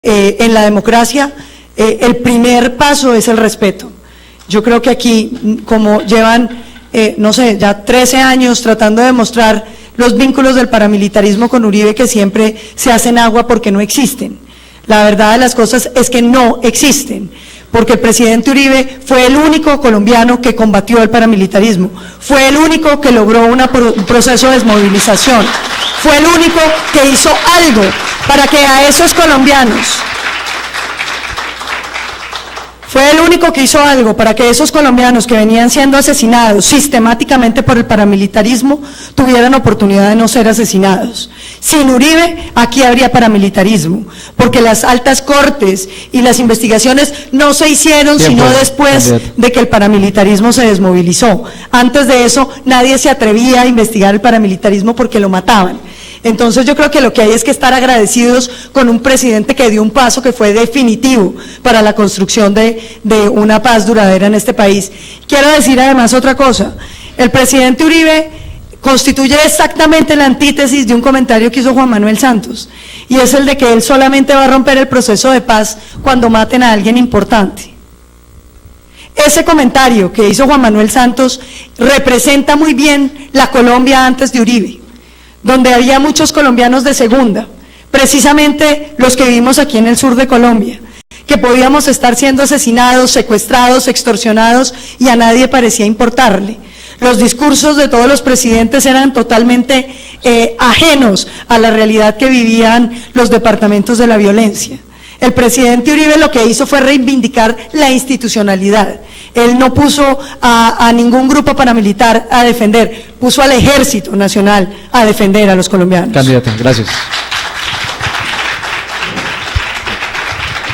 En la democracia, el primer paso es el respeto. Yo creo que aquí, como llevan, no sé, ya 13 años tratando de demostrar los vínculos del paramilitarismo con Uribe, que siempre se hacen agua porque no existen. La verdad de las cosas es que no existen, porque el presidente Uribe fue el único colombiano que combatió el paramilitarismo, fue el único que logró un proceso de desmovilización, fue el único que hizo algo para que a esos colombianos, que venían siendo asesinados sistemáticamente por el paramilitarismo tuvieran oportunidad de no ser asesinados. Sin Uribe, aquí habría paramilitarismo, porque las altas cortes y las investigaciones no se hicieron sino después de que el paramilitarismo se desmovilizó. Antes de eso, nadie se atrevía a investigar el paramilitarismo porque lo mataban. Entonces yo creo que lo que hay es que estar agradecidos con un presidente que dio un paso que fue definitivo para la construcción de una paz duradera en este país. Quiero decir además otra cosa, el presidente Uribe constituye exactamente la antítesis de un comentario que hizo Juan Manuel Santos, y es el de que él solamente va a romper el proceso de paz cuando maten a alguien importante. Ese comentario que hizo Juan Manuel Santos representa muy bien la Colombia antes de Uribe, donde había muchos colombianos de segunda, precisamente los que vivimos aquí en el sur de Colombia, que podíamos estar siendo asesinados, secuestrados, extorsionados y a nadie parecía importarle. Los discursos de todos los presidentes eran totalmente ajenos a la realidad que vivían los departamentos de la violencia. El presidente Uribe lo que hizo fue reivindicar la institucionalidad. Él no puso a ningún grupo paramilitar a defender, puso al Ejército Nacional a defender a los colombianos. Candidata, gracias.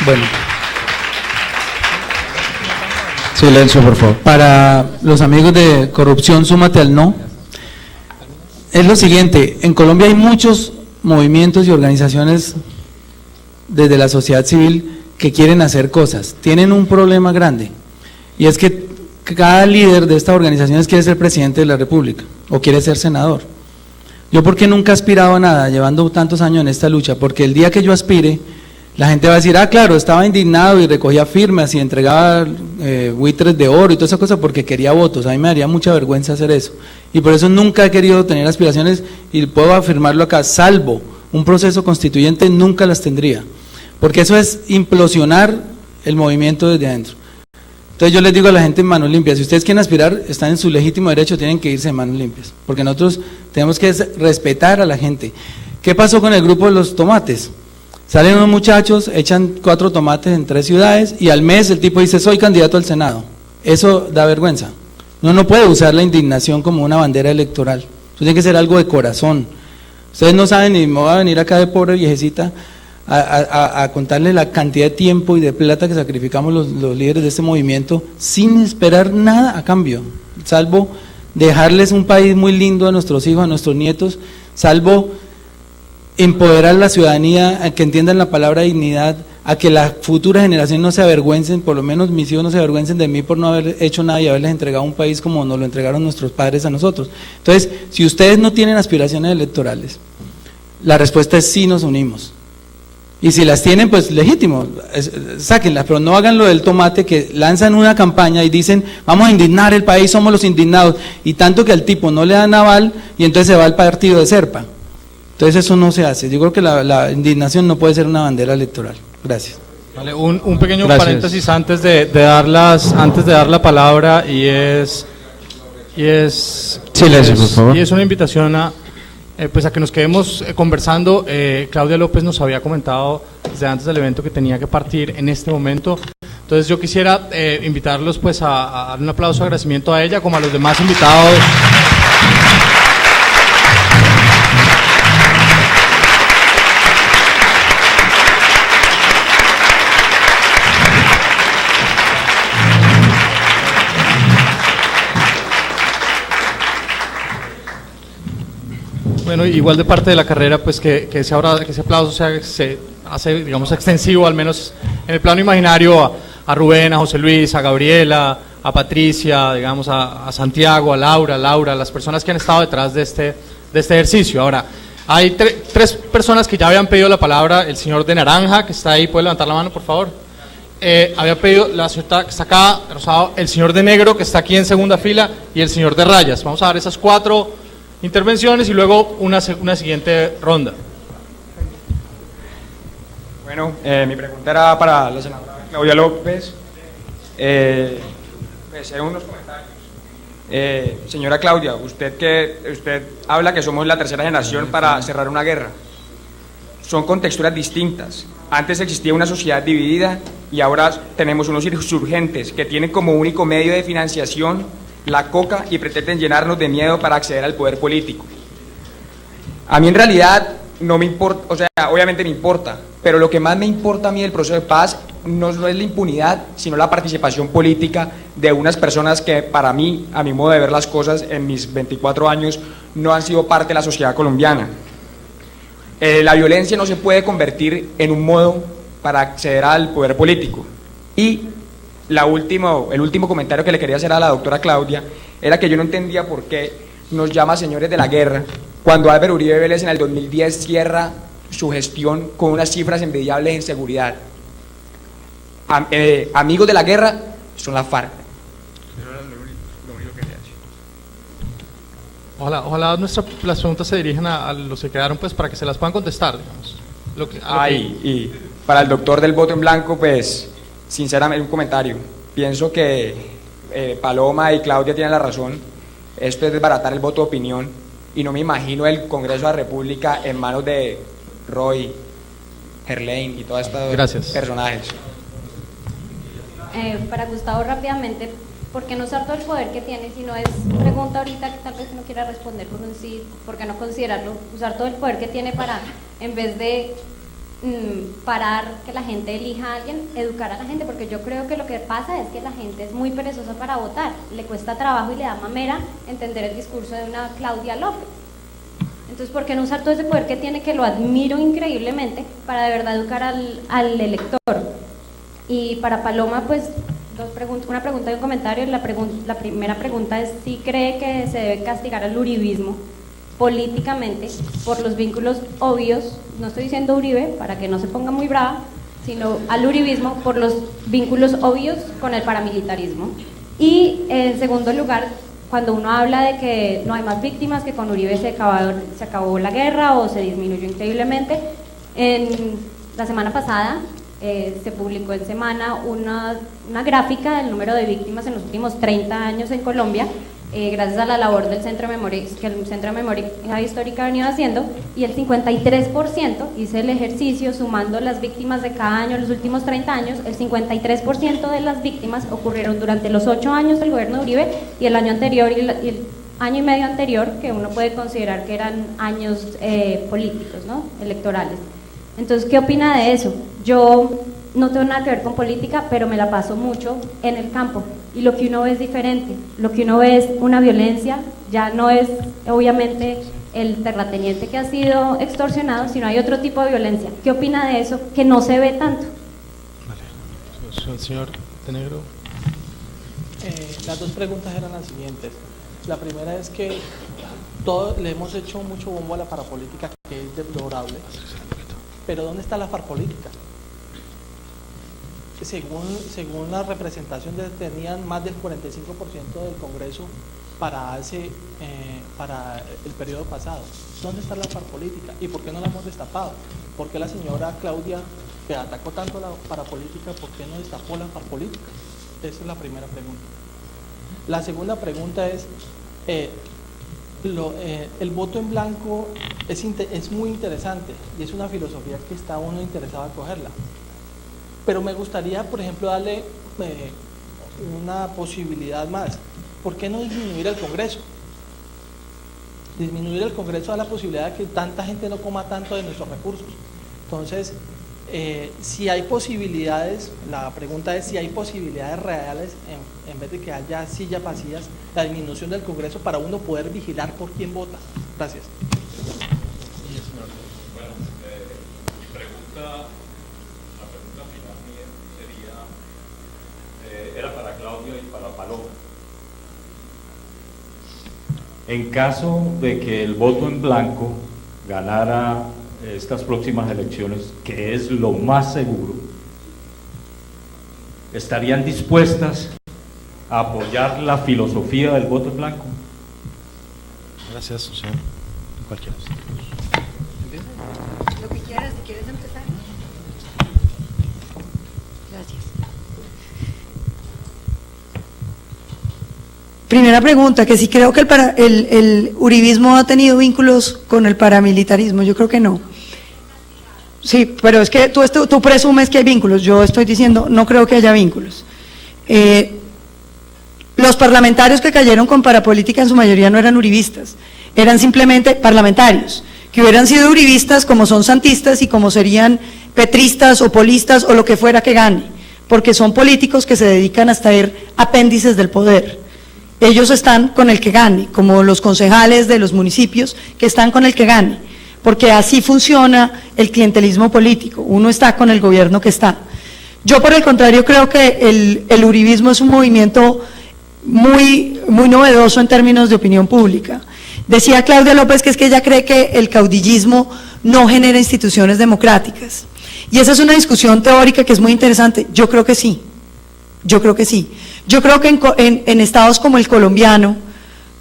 Bueno. Silencio, por favor. Para los amigos de Corrupción, súmate al no. Es lo siguiente, en Colombia hay muchos movimientos y organizaciones desde la sociedad civil que quieren hacer cosas, tienen un problema grande, y es que cada líder de estas organizaciones quiere ser presidente de la República o quiere ser senador. Yo, ¿por qué nunca he aspirado a nada, llevando tantos años en esta lucha? Porque el día que yo aspire, la gente va a decir, ah, claro, estaba indignado y recogía firmas y entregaba buitres de oro y toda esa cosa porque quería votos. A mí me daría mucha vergüenza hacer eso, y por eso nunca he querido tener aspiraciones, y puedo afirmarlo acá, salvo un proceso constituyente, nunca las tendría, porque eso es implosionar el movimiento desde adentro. Entonces yo les digo a la gente en manos limpias, si ustedes quieren aspirar, están en su legítimo derecho, tienen que irse en manos limpias, porque nosotros tenemos que respetar a la gente. ¿Qué pasó con el grupo de los tomates? Salen unos muchachos, echan 4 tomates en 3 ciudades, y al mes el tipo dice, soy candidato al Senado. Eso da vergüenza. Uno no puede usar la indignación como una bandera electoral, eso tiene que ser algo de corazón. Ustedes no saben, y me voy a venir acá de pobre viejecita a contarles la cantidad de tiempo y de plata que sacrificamos los líderes de este movimiento sin esperar nada a cambio, salvo dejarles un país muy lindo a nuestros hijos, a nuestros nietos, salvo empoderar a la ciudadanía a que entiendan la palabra dignidad, a que las futuras generaciones no se avergüencen, por lo menos mis hijos no se avergüencen de mí por no haber hecho nada y haberles entregado un país como nos lo entregaron nuestros padres a nosotros. Entonces, si ustedes no tienen aspiraciones electorales, la respuesta es sí, nos unimos. Y si las tienen, pues legítimo, sáquenlas, pero no hagan lo del tomate, que lanzan una campaña y dicen, vamos a indignar el país, somos los indignados, y tanto que al tipo no le dan aval, y entonces se va al partido de Serpa. Entonces eso no se hace. Yo creo que la indignación no puede ser una bandera electoral. Gracias. Vale, un pequeño paréntesis antes de dar la palabra, y es silencio, por favor. Y es una invitación a pues a que nos quedemos conversando. Claudia López nos había comentado desde antes del evento que tenía que partir en este momento. Entonces yo quisiera invitarlos pues a dar un aplauso de agradecimiento a ella, como a los demás invitados. Bueno, igual de parte de la carrera, pues que ese aplauso se hace, digamos, extensivo, al menos en el plano imaginario, a Rubén, a José Luis, a Gabriela, a Patricia, digamos, a Santiago, a Laura, a las personas que han estado detrás de este ejercicio. Ahora, Hay tres personas que ya habían pedido la palabra. El señor de naranja, que está ahí, puede levantar la mano, por favor. Había pedido la señora que está acá, rosado, el señor de negro, que está aquí en segunda fila, y el señor de rayas. Vamos a dar esas 4 intervenciones y luego una siguiente ronda. Bueno, mi pregunta era para la senadora Claudia López. Hacer unos comentarios. Señora Claudia, usted habla que somos la tercera generación para cerrar una guerra. Son contexturas distintas. Antes existía una sociedad dividida y ahora tenemos unos insurgentes que tienen como único medio de financiación la coca y pretenden llenarnos de miedo para acceder al poder político. A mí en realidad no me importa, o sea, obviamente me importa, pero lo que más me importa a mí del proceso de paz no es la impunidad, sino la participación política de unas personas que para mí, a mi modo de ver las cosas, en mis 24 años, no han sido parte de la sociedad colombiana. La violencia no se puede convertir en un modo para acceder al poder político. Y el último comentario que le quería hacer a la doctora Claudia era que yo no entendía por qué nos llama señores de la guerra cuando Álvaro Uribe Vélez en el 2010 cierra su gestión con unas cifras envidiables en seguridad. Amigos de la guerra son la FARC. Eso era lo único que quería decir. Ojalá las preguntas se dirijan a los que quedaron, pues, para que se las puedan contestar, digamos. Y para el doctor del voto en blanco, pues, sinceramente, un comentario. Pienso que Paloma y Claudia tienen la razón. Esto es desbaratar el voto de opinión y no me imagino el Congreso de la República en manos de Roy, Gerlain y todos estos personajes. Para Gustavo, rápidamente, ¿por qué no usar todo el poder que tiene? Si no es pregunta ahorita que tal vez no quiera responder con un sí, ¿por qué no considerarlo? Usar todo el poder que tiene para, en vez de parar que la gente elija a alguien, educar a la gente, porque yo creo que lo que pasa es que la gente es muy perezosa para votar, le cuesta trabajo y le da mamera entender el discurso de una Claudia López. Entonces, ¿por qué no usar todo ese poder que tiene, que lo admiro increíblemente, para de verdad educar al elector? Y para Paloma, pues, una pregunta y un comentario. La primera pregunta es si cree que se debe castigar al uribismo políticamente por los vínculos obvios, no estoy diciendo Uribe para que no se ponga muy brava, sino al uribismo por los vínculos obvios con el paramilitarismo. Y en segundo lugar, cuando uno habla de que no hay más víctimas, que con Uribe se acabó la guerra o se disminuyó increíblemente, en la semana pasada se publicó en Semana una gráfica del número de víctimas en los últimos 30 años en Colombia, gracias a la labor del Centro de Memoria, que el Centro de Memoria Histórica ha venido haciendo, y el 53%, hice el ejercicio sumando las víctimas de cada año los últimos 30 años, el 53% de las víctimas ocurrieron durante los 8 años del gobierno de Uribe y el año anterior y el año y medio anterior, que uno puede considerar que eran años políticos, ¿no? Electorales. Entonces, ¿qué opina de eso? Yo no tengo nada que ver con política, pero me la paso mucho en el campo y lo que uno ve es diferente. Lo que uno ve es una violencia, ya no es obviamente el terrateniente que ha sido extorsionado, sino hay otro tipo de violencia. ¿Qué opina de eso que no se ve tanto? Vale, el señor de negro. Las dos preguntas eran las siguientes. La primera es que le hemos hecho mucho bombo a la parapolítica, que es deplorable, pero ¿dónde está la parapolítica? Según la representación tenían más del 45% del Congreso para el periodo pasado. ¿Dónde está la parapolítica? ¿Y por qué no la hemos destapado? ¿Por qué la señora Claudia, que atacó tanto la parapolítica, por qué no destapó la parapolítica? Esa es la primera pregunta. La segunda pregunta es, el voto en blanco es muy interesante y es una filosofía que está uno interesado en cogerla. Pero me gustaría, por ejemplo, darle una posibilidad más. ¿Por qué no disminuir el Congreso? Disminuir el Congreso da la posibilidad de que tanta gente no coma tanto de nuestros recursos. Entonces, si hay posibilidades, la pregunta es si hay posibilidades reales, en vez de que haya sillas vacías, la disminución del Congreso para uno poder vigilar por quién vota. Gracias. Bueno, mi pregunta final sería, era para Claudia y para Paloma. En caso de que el voto en blanco ganara estas próximas elecciones, que es lo más seguro, ¿estarían dispuestas a apoyar la filosofía del voto en blanco? Gracias, señor. Cualquiera. Lo que quieras, si quieres empezar. Gracias. Primera pregunta, que si creo que el uribismo ha tenido vínculos con el paramilitarismo, yo creo que no. Sí, pero es que tú presumes que hay vínculos, yo estoy diciendo, no creo que haya vínculos. Los parlamentarios que cayeron con parapolítica en su mayoría no eran uribistas, eran simplemente parlamentarios, que hubieran sido uribistas como son santistas y como serían petristas o polistas o lo que fuera que gane, porque son políticos que se dedican a ser apéndices del poder. Ellos están con el que gane, como los concejales de los municipios que están con el que gane, porque así funciona el clientelismo político, uno está con el gobierno que está. Yo por el contrario creo que el uribismo es un movimiento muy novedoso en términos de opinión pública. Decía Claudia López que es que ella cree que el caudillismo no genera instituciones democráticas, y esa es una discusión teórica que es muy interesante. Yo creo que sí, yo creo que sí. Yo creo que en estados como el colombiano,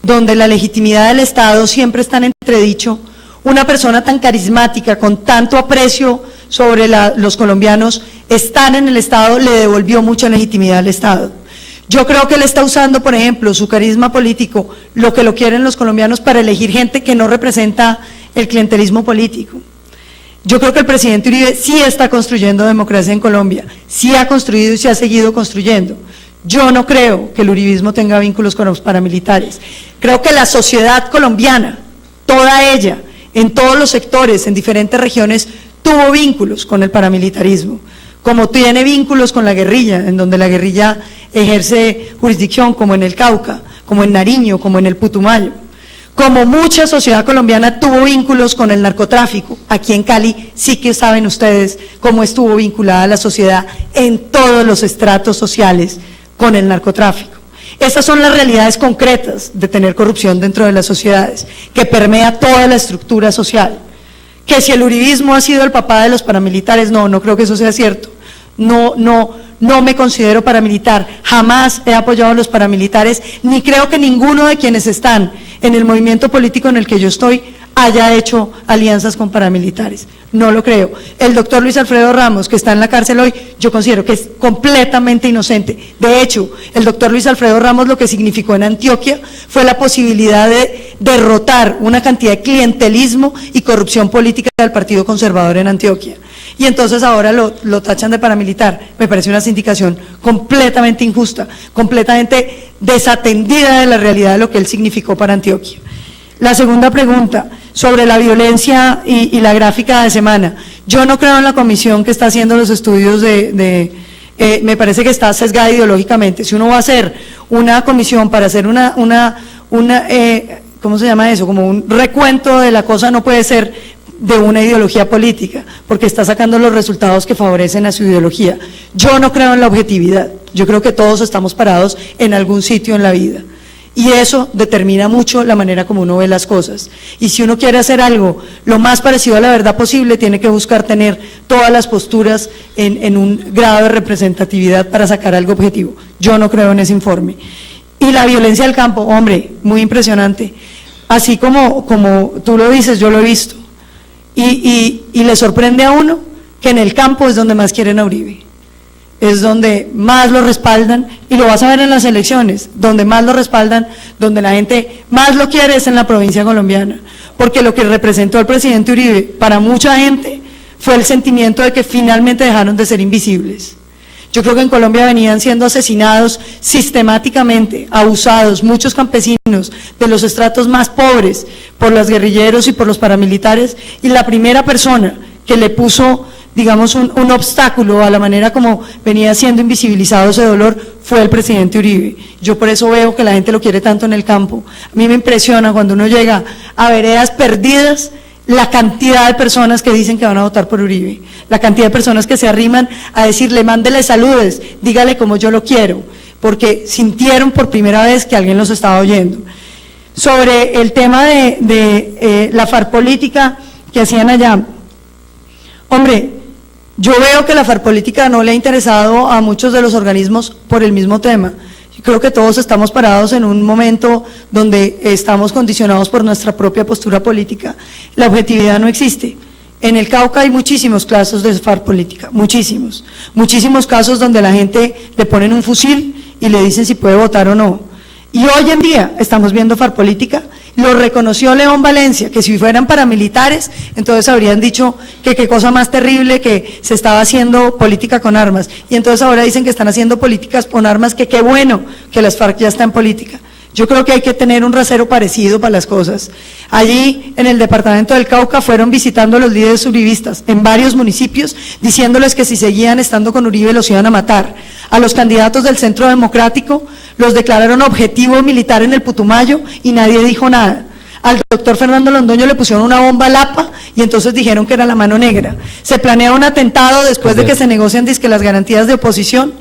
donde la legitimidad del Estado siempre está en entredicho, una persona tan carismática, con tanto aprecio sobre los colombianos, estar en el Estado le devolvió mucha legitimidad al Estado. Yo creo que él está usando, por ejemplo, su carisma político, lo que lo quieren los colombianos, para elegir gente que no representa el clientelismo político. Yo creo que el presidente Uribe sí está construyendo democracia en Colombia, sí ha construido y sí ha seguido construyendo. Yo no creo que el uribismo tenga vínculos con los paramilitares. Creo que la sociedad colombiana, toda ella, en todos los sectores, en diferentes regiones, tuvo vínculos con el paramilitarismo, como tiene vínculos con la guerrilla, en donde la guerrilla ejerce jurisdicción, como en el Cauca, como en Nariño, como en el Putumayo. Como mucha sociedad colombiana tuvo vínculos con el narcotráfico, aquí en Cali sí que saben ustedes cómo estuvo vinculada la sociedad en todos los estratos sociales con el narcotráfico. Estas son las realidades concretas de tener corrupción dentro de las sociedades, que permea toda la estructura social. Que si el uribismo ha sido el papá de los paramilitares, no creo que eso sea cierto. No me considero paramilitar, jamás he apoyado a los paramilitares, ni creo que ninguno de quienes están en el movimiento político en el que yo estoy haya hecho alianzas con paramilitares, no lo creo. El doctor Luis Alfredo Ramos, que está en la cárcel hoy, yo considero que es completamente inocente. De hecho, el doctor Luis Alfredo Ramos lo que significó en Antioquia fue la posibilidad de derrotar una cantidad de clientelismo y corrupción política del Partido Conservador en Antioquia. Y entonces ahora lo tachan de paramilitar. Me parece una sindicación completamente injusta, completamente desatendida de la realidad de lo que él significó para Antioquia. La segunda pregunta, sobre la violencia y la gráfica de semana. Yo no creo en la comisión que está haciendo los estudios me parece que está sesgada ideológicamente. Si uno va a hacer una comisión para hacer ¿cómo se llama eso? Como un recuento de la cosa, no puede ser de una ideología política, porque está sacando los resultados que favorecen a su ideología. Yo no creo en la objetividad, yo creo que todos estamos parados en algún sitio en la vida. Y eso determina mucho la manera como uno ve las cosas. Y si uno quiere hacer algo lo más parecido a la verdad posible, tiene que buscar tener todas las posturas en un grado de representatividad para sacar algo objetivo. Yo no creo en ese informe. Y la violencia del campo, hombre, muy impresionante. Así como tú lo dices, yo lo he visto. Y le sorprende a uno que en el campo es donde más quieren a Uribe. Es donde más lo respaldan, y lo vas a ver en las elecciones, donde más lo respaldan, donde la gente más lo quiere es en la provincia colombiana, porque lo que representó el presidente Uribe para mucha gente fue el sentimiento de que finalmente dejaron de ser invisibles. Yo creo que en Colombia venían siendo asesinados sistemáticamente, abusados, muchos campesinos de los estratos más pobres por los guerrilleros y por los paramilitares, y la primera persona que le puso, digamos, un obstáculo a la manera como venía siendo invisibilizado ese dolor fue el presidente Uribe. Yo por eso veo que la gente lo quiere tanto en el campo. A mí me impresiona cuando uno llega a veredas perdidas, la cantidad de personas que dicen que van a votar por Uribe, la cantidad de personas que se arriman a decirle, mándele saludes, dígale como yo lo quiero, porque sintieron por primera vez que alguien los estaba oyendo. Sobre el tema de la FARC política, que hacían allá. Hombre, yo veo que la farpolítica no le ha interesado a muchos de los organismos por el mismo tema. Yo creo que todos estamos parados en un momento donde estamos condicionados por nuestra propia postura política. La objetividad no existe. En el Cauca hay muchísimos casos de farpolítica, muchísimos casos donde la gente le ponen un fusil y le dicen si puede votar o no. Y hoy en día estamos viendo farpolítica, lo reconoció León Valencia, que si fueran paramilitares, entonces habrían dicho que qué cosa más terrible que se estaba haciendo política con armas, y entonces ahora dicen que están haciendo políticas con armas, que qué bueno que las FARC ya están en política. Yo creo que hay que tener un rasero parecido para las cosas. Allí, en el departamento del Cauca, fueron visitando a los líderes uribistas en varios municipios, diciéndoles que si seguían estando con Uribe los iban a matar. A los candidatos del Centro Democrático los declararon objetivo militar en el Putumayo y nadie dijo nada. Al doctor Fernando Londoño le pusieron una bomba al APA y entonces dijeron que era la mano negra. Se planea un atentado después de que se negocian dizque las garantías de oposición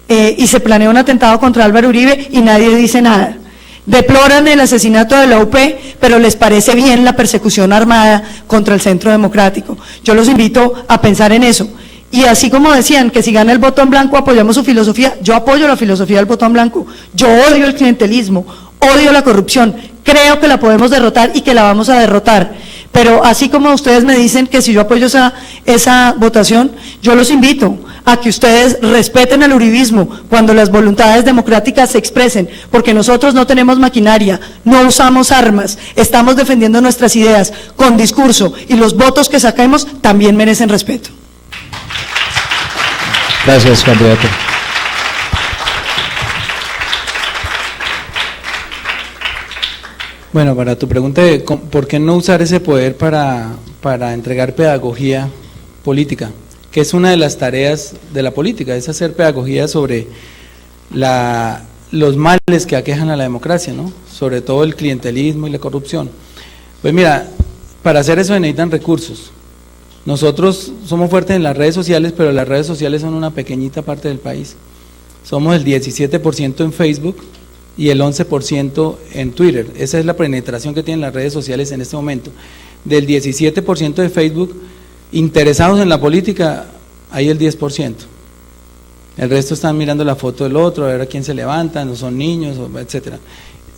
y se planea un atentado contra Álvaro Uribe y nadie dice nada. Deploran el asesinato de la UP, pero les parece bien la persecución armada contra el Centro Democrático. Yo los invito a pensar en eso. Y así como decían que si gana el voto en blanco apoyamos su filosofía, yo apoyo la filosofía del voto en blanco. Yo odio el clientelismo, odio la corrupción, creo que la podemos derrotar y que la vamos a derrotar. Pero así como ustedes me dicen que si yo apoyo esa votación, yo los invito a que ustedes respeten el uribismo cuando las voluntades democráticas se expresen, porque nosotros no tenemos maquinaria, no usamos armas, estamos defendiendo nuestras ideas con discurso y los votos que saquemos también merecen respeto. Gracias, candidato. Bueno, para tu pregunta de por qué no usar ese poder para entregar pedagogía política, que es una de las tareas de la política, es hacer pedagogía sobre los males que aquejan a la democracia, ¿no? Sobre todo el clientelismo y la corrupción. Pues mira, para hacer eso se necesitan recursos. Nosotros somos fuertes en las redes sociales, pero las redes sociales son una pequeñita parte del país. Somos el 17% en Facebook y el 11% en Twitter. Esa es la penetración que tienen las redes sociales en este momento. Del 17% de Facebook interesados en la política, hay el 10%. El resto están mirando la foto del otro, a ver a quién se levantan, no son niños, etcétera.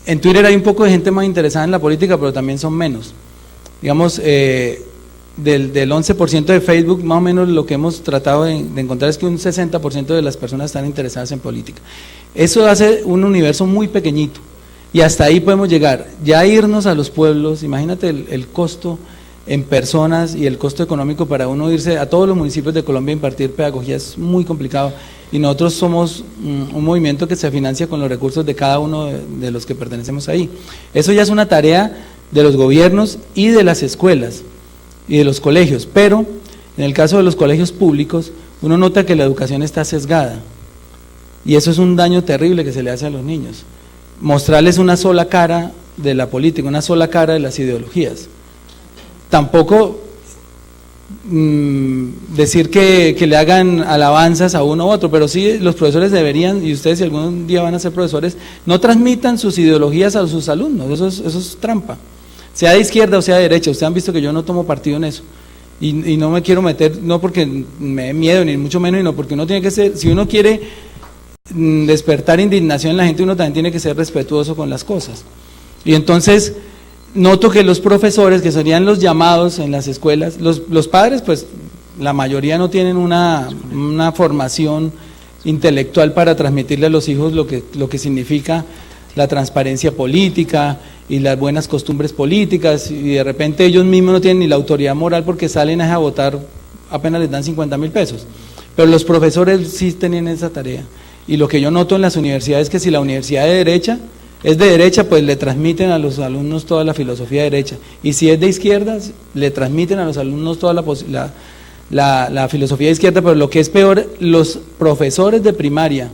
En Twitter hay un poco de gente más interesada en la política, pero también son menos. Digamos, del 11% de Facebook, más o menos lo que hemos tratado de encontrar es que un 60% de las personas están interesadas en política. Eso hace un universo muy pequeñito y hasta ahí podemos llegar. Ya irnos a los pueblos, imagínate el costo en personas y el costo económico para uno irse a todos los municipios de Colombia a impartir pedagogía es muy complicado, y nosotros somos un movimiento que se financia con los recursos de cada uno de los que pertenecemos ahí. Eso ya es una tarea de los gobiernos y de las escuelas y de los colegios, pero en el caso de los colegios públicos uno nota que la educación está sesgada y eso es un daño terrible que se le hace a los niños. Mostrarles una sola cara de la política, una sola cara de las ideologías. Tampoco decir que le hagan alabanzas a uno u otro, pero sí los profesores deberían, y ustedes si algún día van a ser profesores, no transmitan sus ideologías a sus alumnos, eso es trampa, sea de izquierda o sea de derecha. Ustedes han visto que yo no tomo partido en eso, y no me quiero meter, no porque me dé miedo, ni mucho menos, sino porque uno tiene que ser, si uno quiere despertar indignación en la gente, uno también tiene que ser respetuoso con las cosas. Y entonces noto que los profesores, que serían los llamados en las escuelas, los padres, pues la mayoría no tienen una formación intelectual para transmitirle a los hijos lo que significa la transparencia política y las buenas costumbres políticas, y de repente ellos mismos no tienen ni la autoridad moral porque salen a votar, apenas les dan 50.000 pesos, pero los profesores sí tenían esa tarea. Y lo que yo noto en las universidades es que si la universidad es de derecha, pues le transmiten a los alumnos toda la filosofía de derecha, y si es de izquierda, le transmiten a los alumnos toda la filosofía de izquierda, pero lo que es peor, los profesores de primaria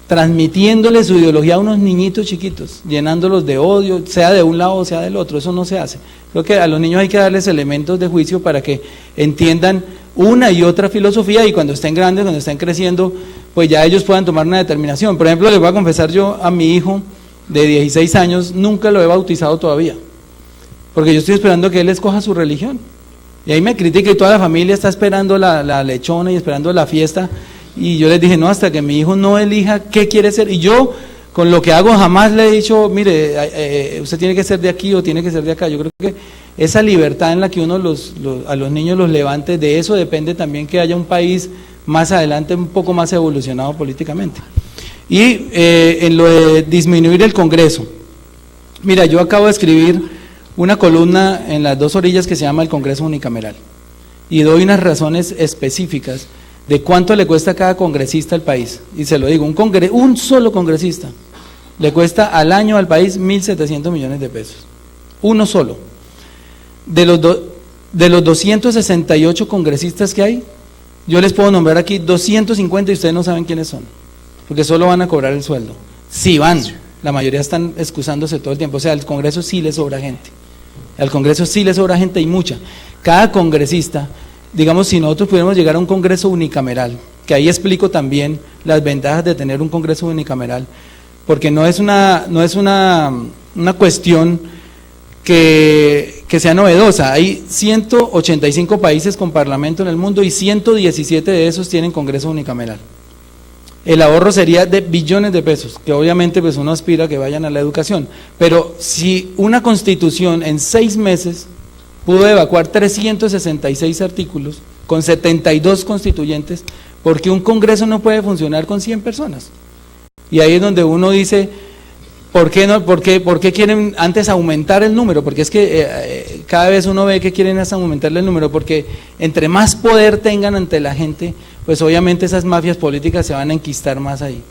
transmitiéndole su ideología a unos niñitos chiquitos, llenándolos de odio, sea de un lado o sea del otro. Eso no se hace. Creo que a los niños hay que darles elementos de juicio para que entiendan una y otra filosofía, y cuando estén grandes, cuando estén creciendo, pues ya ellos puedan tomar una determinación. Por ejemplo, les voy a confesar, yo a mi hijo de 16 años nunca lo he bautizado todavía, porque yo estoy esperando que él escoja su religión. Y ahí me critica y toda la familia está esperando la lechona y esperando la fiesta, y yo les dije, no, hasta que mi hijo no elija qué quiere ser, y yo con lo que hago jamás le he dicho, mire, usted tiene que ser de aquí o tiene que ser de acá. Yo creo que esa libertad en la que uno a los niños los levante, de eso depende también que haya un país más adelante un poco más evolucionado políticamente. Y en lo de disminuir el Congreso, mira, yo acabo de escribir una columna en las Dos Orillas que se llama el Congreso Unicameral, y doy unas razones específicas de cuánto le cuesta a cada congresista al país, y se lo digo, un solo congresista le cuesta al año al país 1.700 millones de pesos, uno solo. De los 268 congresistas que hay, yo les puedo nombrar aquí 250 y ustedes no saben quiénes son, porque solo van a cobrar el sueldo. Sí van, la mayoría están excusándose todo el tiempo, o sea, al Congreso sí le sobra gente, al Congreso sí le sobra gente y mucha. Cada congresista, digamos, si nosotros pudiéramos llegar a un Congreso unicameral, que ahí explico también las ventajas de tener un Congreso unicameral, porque no es una cuestión que sea novedosa. Hay 185 países con parlamento en el mundo y 117 de esos tienen Congreso unicameral. El ahorro sería de billones de pesos, que obviamente pues uno aspira a que vayan a la educación, pero si una constitución en 6 meses pudo evacuar 366 artículos con 72 constituyentes, ¿por qué un Congreso no puede funcionar con 100 personas? Y ahí es donde uno dice, ¿por qué quieren antes aumentar el número? Porque es que cada vez uno ve que quieren hasta aumentarle el número, porque entre más poder tengan ante la gente, pues obviamente esas mafias políticas se van a enquistar más ahí.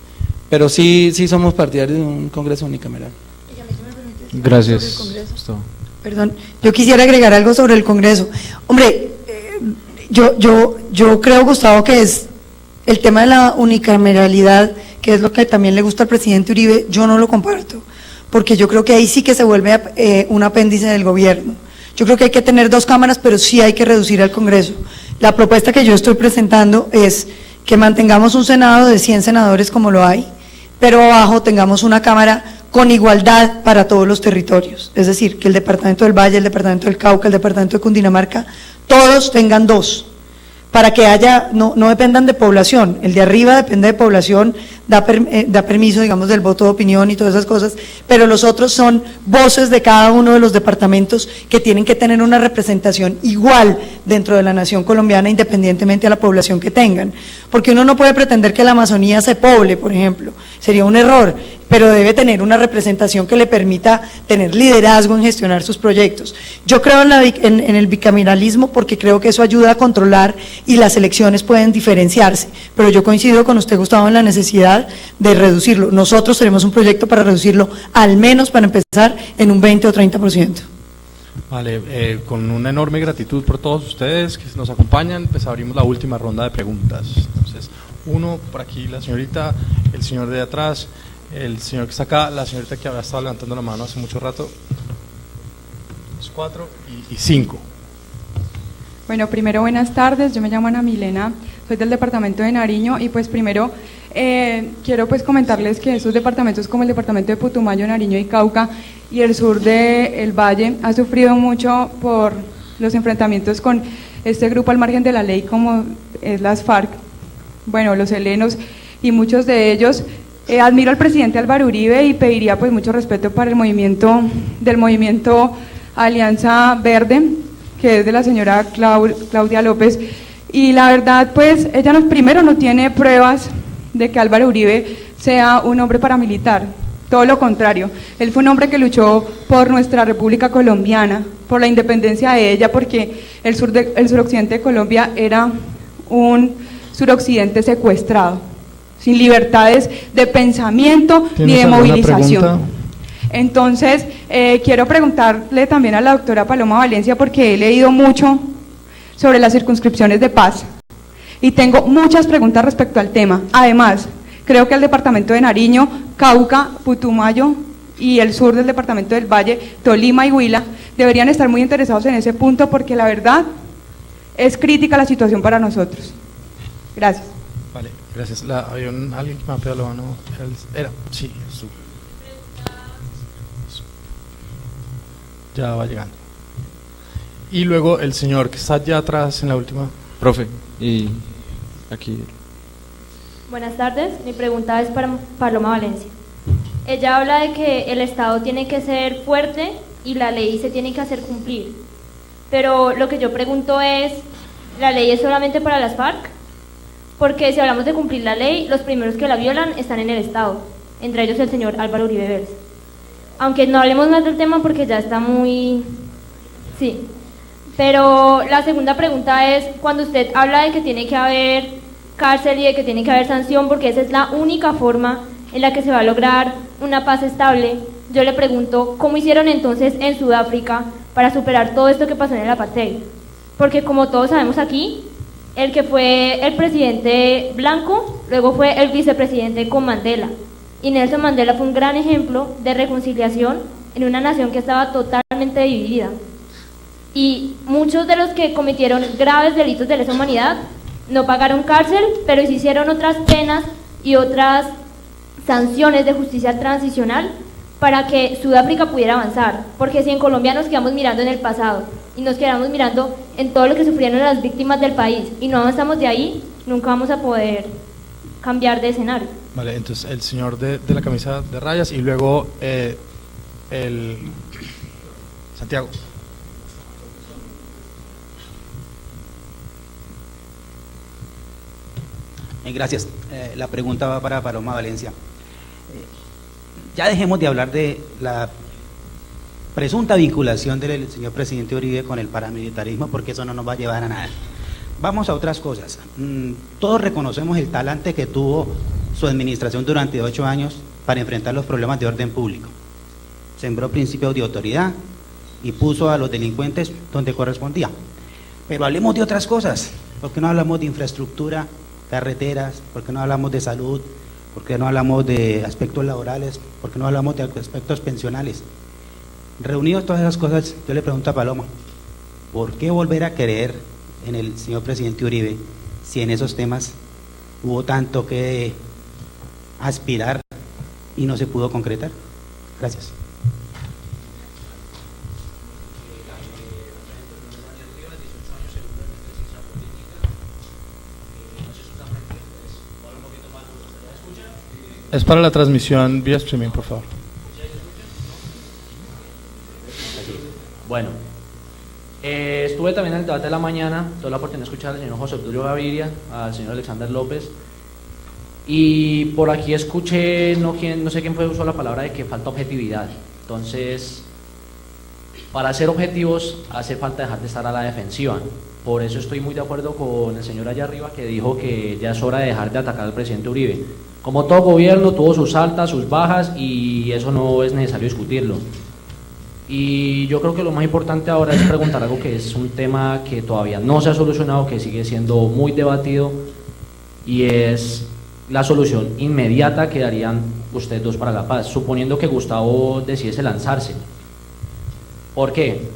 Pero sí somos partidarios de un Congreso unicameral. Gracias. Perdón, yo quisiera agregar algo sobre el Congreso. Hombre, yo creo, Gustavo, que es el tema de la unicameralidad, que es lo que también le gusta al presidente Uribe, yo no lo comparto, porque yo creo que ahí sí que se vuelve un apéndice del gobierno. Yo creo que hay que tener 2 cámaras, pero sí hay que reducir al Congreso. La propuesta que yo estoy presentando es que mantengamos un Senado de 100 senadores como lo hay, pero abajo tengamos una Cámara con igualdad para todos los territorios, es decir, que el departamento del Valle, el departamento del Cauca, el departamento de Cundinamarca, todos tengan 2, para que no dependan de población. El de arriba depende de población, da permiso, digamos, del voto de opinión y todas esas cosas, pero los otros son voces de cada uno de los departamentos que tienen que tener una representación igual dentro de la nación colombiana, independientemente a la población que tengan, porque uno no puede pretender que la Amazonía se poble, por ejemplo, sería un error, pero debe tener una representación que le permita tener liderazgo en gestionar sus proyectos. Yo creo en el bicameralismo porque creo que eso ayuda a controlar y las elecciones pueden diferenciarse, pero yo coincido con usted, Gustavo, en la necesidad de reducirlo. Nosotros tenemos un proyecto para reducirlo, al menos para empezar, en un 20 o 30%. Vale, con una enorme gratitud por todos ustedes que nos acompañan, pues abrimos la última ronda de preguntas. Entonces, uno por aquí, la señorita, el señor de atrás, el señor que está acá, la señorita que había estado levantando la mano hace mucho rato, 4 y 5. Bueno, primero buenas tardes, yo me llamo Ana Milena, soy del departamento de Nariño y pues primero quiero pues comentarles que estos departamentos como el departamento de Putumayo, Nariño y Cauca y el sur del Valle ha sufrido mucho por los enfrentamientos con este grupo al margen de la ley como es las FARC, bueno, los helenos y muchos de ellos. Admiro al presidente Álvaro Uribe y pediría pues mucho respeto para el movimiento Alianza Verde, que es de la señora Claudia López, y la verdad pues ella primero no tiene pruebas de que Álvaro Uribe sea un hombre paramilitar, todo lo contrario, él fue un hombre que luchó por nuestra República Colombiana, por la independencia de ella, porque el suroccidente de Colombia era un suroccidente secuestrado, sin libertades de pensamiento ni de movilización. Entonces, quiero preguntarle también a la doctora Paloma Valencia, porque he leído mucho sobre las circunscripciones de paz y tengo muchas preguntas respecto al tema. Además, creo que el departamento de Nariño, Cauca, Putumayo y el sur del departamento del Valle, Tolima y Huila, deberían estar muy interesados en ese punto, porque la verdad es crítica la situación para nosotros. Gracias. Vale, gracias. Había alguien que me ha pedido la mano. Sí, ya va llegando. Y luego el señor que está allá atrás en la última. Profe, y aquí. Buenas tardes, mi pregunta es para Paloma Valencia. Ella habla de que el Estado tiene que ser fuerte y la ley se tiene que hacer cumplir. Pero lo que yo pregunto es, ¿la ley es solamente para las FARC? Porque si hablamos de cumplir la ley, los primeros que la violan están en el Estado, entre ellos el señor Álvaro Uribe Vélez. Aunque no hablemos más del tema porque ya está muy... Sí. Pero la segunda pregunta es, cuando usted habla de que tiene que haber cárcel y de que tiene que haber sanción, porque esa es la única forma en la que se va a lograr una paz estable, yo le pregunto, ¿cómo hicieron entonces en Sudáfrica para superar todo esto que pasó en el apartheid? Porque como todos sabemos aquí, el que fue el presidente blanco, luego fue el vicepresidente con Mandela. Y Nelson Mandela fue un gran ejemplo de reconciliación en una nación que estaba totalmente dividida. Y muchos de los que cometieron graves delitos de lesa humanidad no pagaron cárcel, pero sí hicieron otras penas y otras sanciones de justicia transicional para que Sudáfrica pudiera avanzar. Porque si en Colombia nos quedamos mirando en el pasado y nos quedamos mirando en todo lo que sufrieron las víctimas del país y no avanzamos de ahí, nunca vamos a poder cambiar de escenario. Vale, entonces el señor de la camisa de rayas y luego el Santiago. Gracias. La pregunta va para Paloma Valencia. Ya dejemos de hablar de la presunta vinculación del señor presidente Uribe con el paramilitarismo, porque eso no nos va a llevar a nada. Vamos a otras cosas. Todos reconocemos el talante que tuvo su administración durante 8 años para enfrentar los problemas de orden público. Sembró principios de autoridad y puso a los delincuentes donde correspondía. Pero hablemos de otras cosas. ¿Por qué no hablamos de infraestructura, carreteras? ¿Por qué no hablamos de salud? ¿Por qué no hablamos de aspectos laborales? ¿Por qué no hablamos de aspectos pensionales? Reunidos todas esas cosas, yo le pregunto a Paloma, ¿por qué volver a creer en el señor presidente Uribe si en esos temas hubo tanto que aspirar y no se pudo concretar? Gracias. Es para la transmisión vía streaming, por favor. Bueno, estuve también en el debate de la mañana, tuve la oportunidad de escuchar al señor José Obdulio Gaviria, al señor Alexander López, y por aquí escuché, no sé quién fue usó la palabra de que falta objetividad. Entonces, para ser objetivos hace falta dejar de estar a la defensiva. Por eso estoy muy de acuerdo con el señor allá arriba que dijo que ya es hora de dejar de atacar al presidente Uribe. Como todo gobierno tuvo sus altas, sus bajas, y eso no es necesario discutirlo. Y yo creo que lo más importante ahora es preguntar algo que es un tema que todavía no se ha solucionado, que sigue siendo muy debatido, y es la solución inmediata que darían ustedes dos para la paz, suponiendo que Gustavo decidiese lanzarse. ¿Por qué?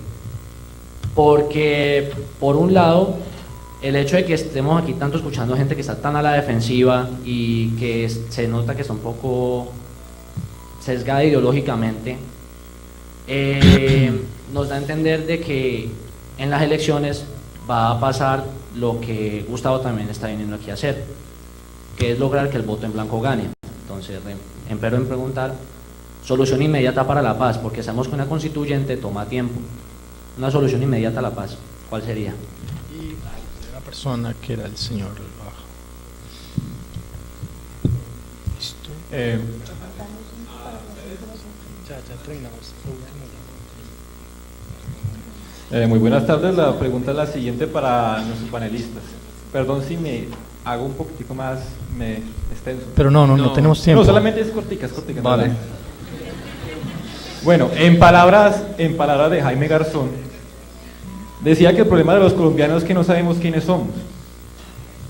Porque, por un lado, el hecho de que estemos aquí tanto escuchando gente que está tan a la defensiva y que se nota que está un poco sesgada ideológicamente, nos da a entender de que en las elecciones va a pasar lo que Gustavo también está viniendo aquí a hacer, que es lograr que el voto en blanco gane. Entonces, empero en preguntar, solución inmediata para la paz, porque sabemos que una constituyente toma tiempo. Una solución inmediata a la paz, ¿cuál sería? Y la persona que era el señor abajo. Listo. Ya terminamos. Muy buenas tardes, la pregunta es la siguiente para nuestros panelistas. Perdón si me hago un poquitico más extenso. Pero no tenemos tiempo. No, solamente es cortica. Vale. ¿Verdad? Bueno, en palabras de Jaime Garzón, decía que el problema de los colombianos es que no sabemos quiénes somos.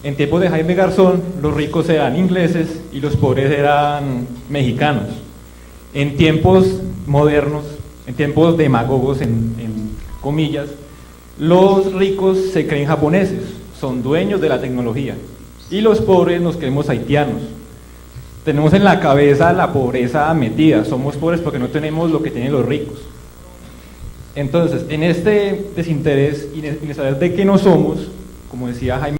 En tiempos de Jaime Garzón, los ricos eran ingleses y los pobres eran mexicanos. En tiempos modernos, en tiempos demagogos, en comillas, los ricos se creen japoneses, son dueños de la tecnología, y los pobres nos creemos haitianos. Tenemos en la cabeza la pobreza metida, somos pobres porque no tenemos lo que tienen los ricos. Entonces, en este desinterés y en saber de qué no somos, como decía Jaime